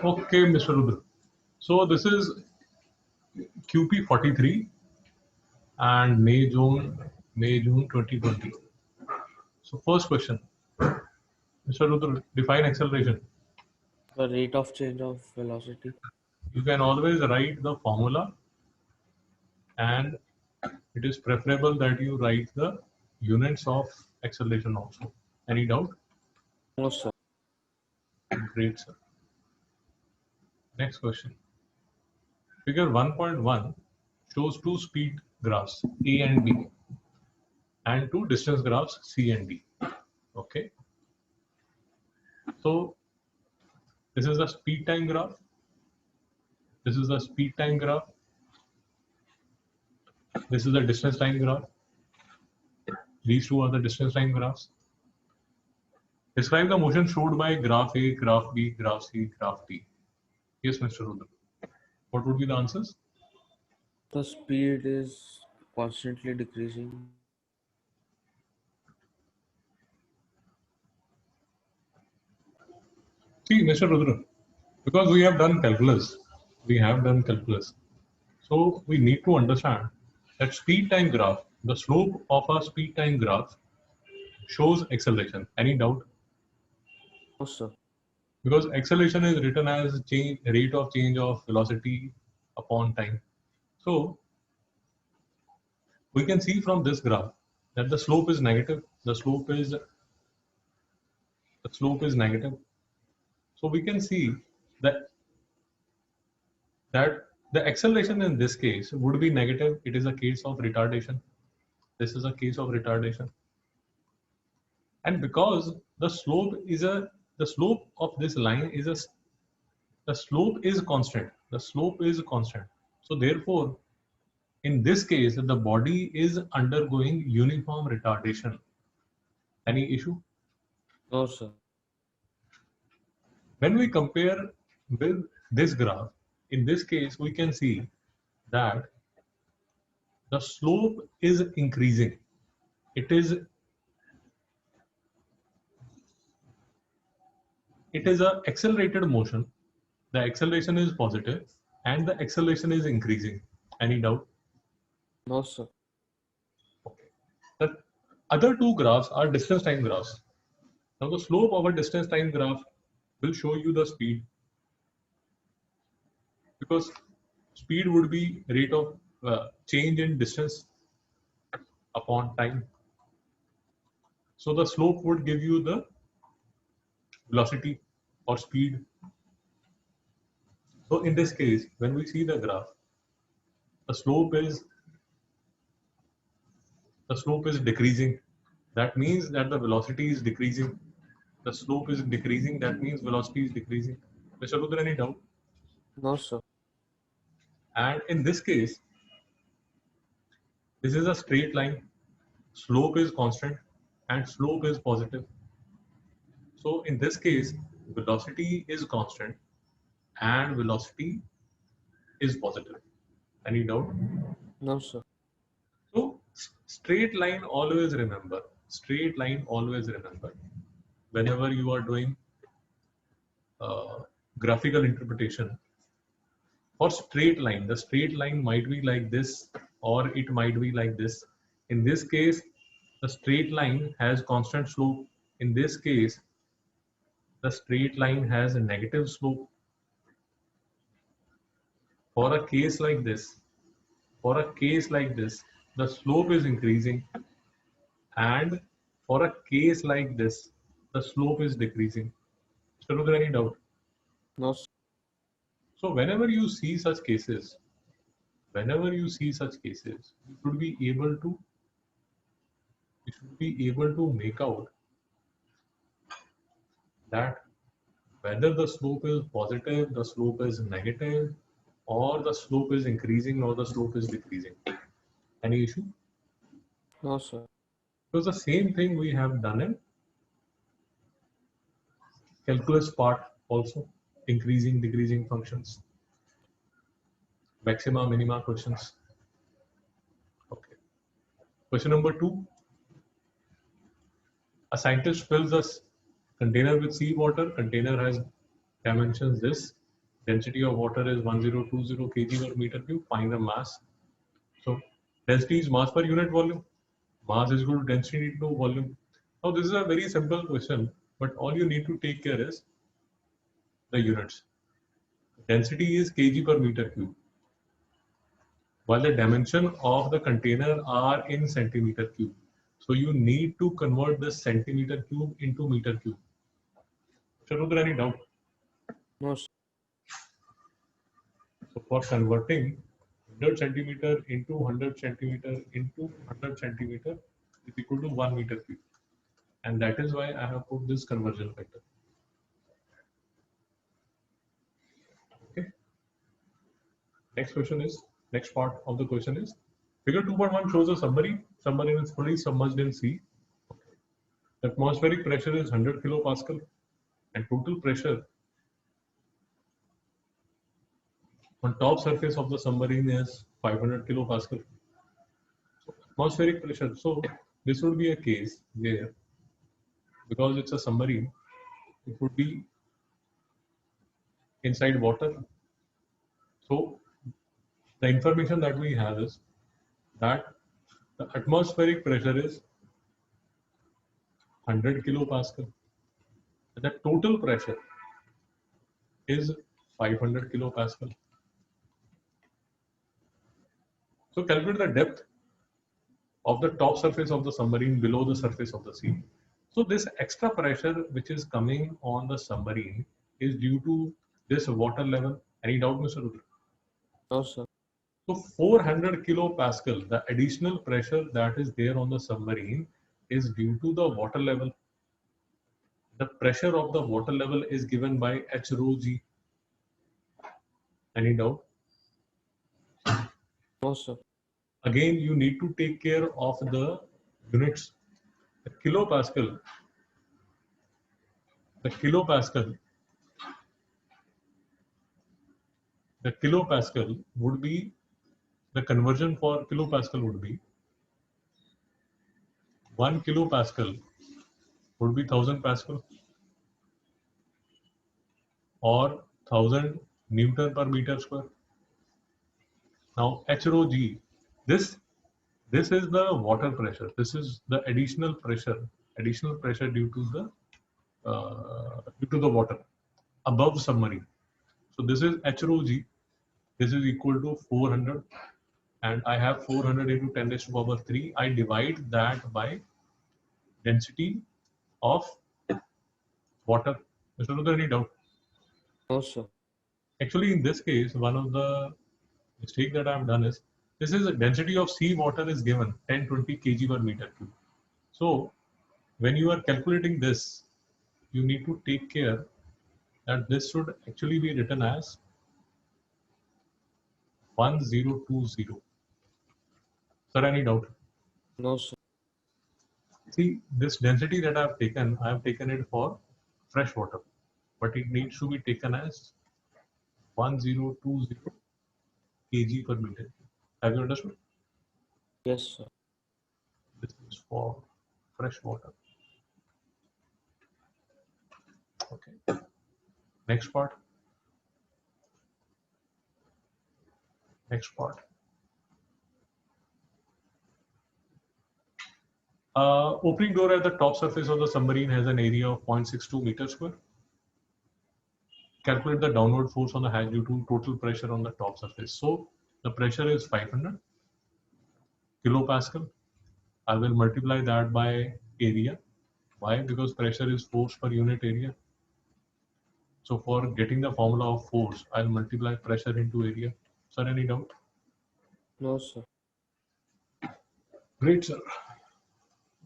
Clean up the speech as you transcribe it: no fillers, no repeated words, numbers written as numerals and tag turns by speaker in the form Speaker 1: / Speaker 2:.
Speaker 1: Okay, Mr. Rudra. So this is QP43 and May June 2020. So first question, Mr. Rudra, define acceleration.
Speaker 2: The rate of change of velocity.
Speaker 1: You can always write the formula, and it is preferable that you write the units of acceleration also. Any doubt?
Speaker 2: No, sir.
Speaker 1: Great, sir. Next question. Figure 1.1 shows two speed graphs A and B and two distance graphs C and D. Okay. So this is the speed time graph. This is the speed time graph. This is the distance time graph. These two are the distance time graphs. Describe the motion showed by graph A, graph B, graph C, graph D. Yes, Mr. Rudra. What would be the answers?
Speaker 2: The speed is constantly decreasing.
Speaker 1: See, Mr. Rudra, because we have done calculus. So we need to understand that speed time graph, the slope of a speed time graph shows acceleration. Any doubt?
Speaker 2: No, sir.
Speaker 1: Because acceleration is written as rate of change of velocity upon time. So we can see from this graph that the slope is negative. The slope is negative. So we can see that that the acceleration in this case would be negative. It is a case of retardation. This is a case of retardation. And because the slope of this line is the slope is constant. The slope is constant. So therefore, in this case, the body is undergoing uniform retardation. Any issue?
Speaker 2: No, sir.
Speaker 1: When we compare with this graph, in this case, we can see that the slope is increasing. It is a accelerated motion. The acceleration is positive and the acceleration is increasing. Any doubt?
Speaker 2: No, sir.
Speaker 1: Okay. The other two graphs are distance time graphs. Now the slope of a distance time graph will show you the speed, because speed would be rate of change in distance upon time. So the slope would give you the velocity or speed. So in this case, when we see the graph, the slope is the slope is decreasing. That means that the velocity is decreasing. The slope is decreasing. That means velocity is decreasing. Mr. Rudra, any doubt?
Speaker 2: No, sir.
Speaker 1: And in this case, this is a straight line. Slope is constant and slope is positive. So in this case, velocity is constant and velocity is positive. Any doubt?
Speaker 2: No, sir.
Speaker 1: So straight line always remember. Straight line always remember. Whenever you are doing uh, graphical interpretation, for straight line, the straight line might be like this or it might be like this. In this case, the straight line has constant slope. In this case, the straight line has a negative slope. For a case like this, the slope is increasing, and for a case like this, the slope is decreasing. So, is there any doubt?
Speaker 2: No, sir.
Speaker 1: So, whenever you see such cases, you should be able to make out that whether the slope is positive, the slope is negative, or the slope is increasing or the slope is decreasing. Any issue?
Speaker 2: No, sir.
Speaker 1: It was the same thing we have done in calculus part also, increasing, decreasing functions, maxima, minima questions. Okay. Question number 2. A scientist fills a container with seawater. Container has dimensions this. Density of water is 1020 kg per meter cube. Find the mass. So density is mass per unit volume. Mass is equal to density into volume. Now this is a very simple question, but all you need to take care is the units. Density is kg per meter cube, while the dimension of the container are in centimeter cube. So you need to convert the centimeter cube into meter cube. Sharudra, any doubt?
Speaker 2: No, sir.
Speaker 1: So for converting 100 centimeter into 100 centimeter into 100 centimeter is equal to 1 meter cube. And that is why I have put this conversion factor. Okay. Next part of the question is, figure 2.1 shows a submarine. Submarine is fully submerged in sea. The atmospheric pressure is 100 kilopascal and total pressure on top surface of the submarine is 500 kilopascal. So atmospheric pressure. So this would be a case where, because it's a submarine, it would be inside water. So the information that we have is that the atmospheric pressure is 100 kilopascal. The total pressure is 500 kilopascal. So calculate the depth of the top surface of the submarine below the surface of the sea. So this extra pressure which is coming on the submarine is due to this water level. Any doubt, Mr. Rudra?
Speaker 2: No, sir.
Speaker 1: So 400 kilopascal, the additional pressure that is there on the submarine is due to the water level. The pressure of the water level is given by H rho g. Any doubt?
Speaker 2: No, sir.
Speaker 1: Again, you need to take care of the units. The kilopascal would be, the conversion for kilopascal would be 1 kilopascal would be 1000 pascal or 1000 Newton per meter square. Now H rho g, this is the water pressure. This is the additional pressure due to the water above submarine. So this is H rho g. This is equal to 400, and I have 400 into 10 raised to power 3. I divide that by density of water. Mr. Rudra, any doubt?
Speaker 2: No, sir.
Speaker 1: Actually, in this case, one of the mistake that I have done is, this is the density of sea water is given 1020 kg per meter cube. So when you are calculating this, you need to take care that this should actually be written as 1020. Sir, any doubt?
Speaker 2: No, sir.
Speaker 1: See, this density that I have taken it for fresh water, but it needs to be taken as 1020 kg per meter. Have you understood?
Speaker 2: Yes, sir.
Speaker 1: This is for fresh water. Okay. Next part. Opening door at the top surface of the submarine has an area of 0.62 meters square. Calculate the downward force on the hatch due to total pressure on the top surface. So the pressure is 500 kilopascal. I will multiply that by area. Why? Because pressure is force per unit area. So for getting the formula of force, I'll multiply pressure into area. Sir, any doubt?
Speaker 2: No, sir.
Speaker 1: Great, sir.